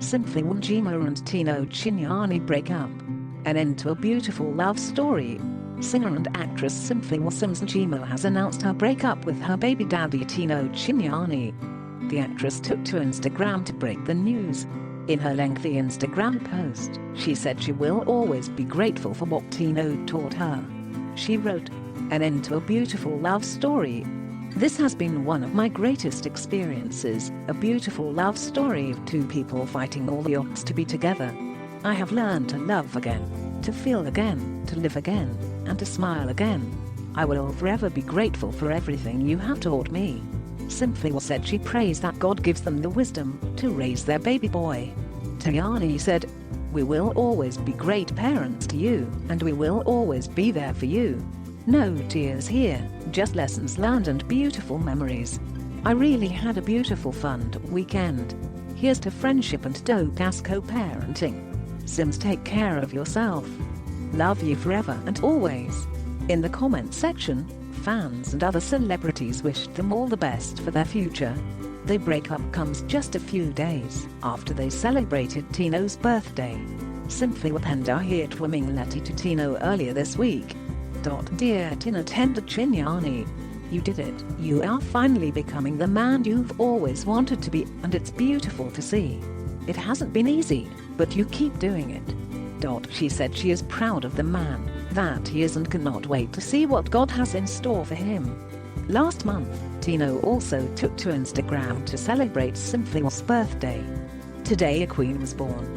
Simphiwe Ngema and Tino Chinyani break up. An end to a beautiful love story. Singer and actress Simphiwe Simz Ngema has announced her breakup with her baby daddy Tino Chinyani. The actress took to Instagram to break the news. In her lengthy Instagram post, she said she will always be grateful for what Tino taught her. She wrote, "An end to a beautiful love story. This has been one of my greatest experiences, a beautiful love story of two people fighting all the odds to be together. I have learned to love again, to feel again, to live again, and to smile again. I will forever be grateful for everything you have taught me." Simphiwe said she prays that God gives them the wisdom to raise their baby boy. Chinyani said, "We will always be great parents to you, and we will always be there for you. No tears here, just lessons learned and beautiful memories. I really had a beautiful fun weekend. Here's to friendship and dope-ass co-parenting. Sims, take care of yourself. Love you forever and always." In the comment section, fans and other celebrities wished them all the best for their future. The breakup comes just a few days after they celebrated Tino's birthday. Simphiwe penned a heartwarming letter to Tino earlier this week. "Dear Tino Chinyani, you did it. You are finally becoming the man you've always wanted to be, and it's beautiful to see. It hasn't been easy, but you keep doing it." She said she is proud of the man that he is and cannot wait to see what God has in store for him. Last month, Tino also took to Instagram to celebrate Simphiwe's birthday. "Today a queen was born.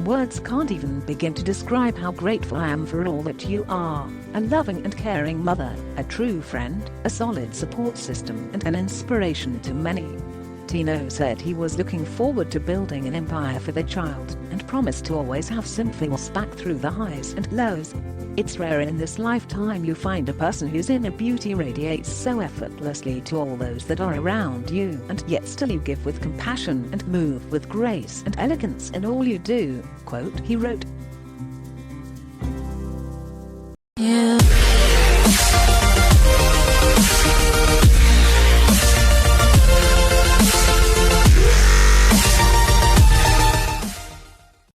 Words can't even begin to describe how grateful I am for all that you are, a loving and caring mother, a true friend, a solid support system and an inspiration to many." Tino said he was looking forward to building an empire for the child and promised to always have Simphiwe's back through the highs and lows. "It's rare in this lifetime you find a person whose inner beauty radiates so effortlessly to all those that are around you, and yet still you give with compassion and move with grace and elegance in all you do," he wrote.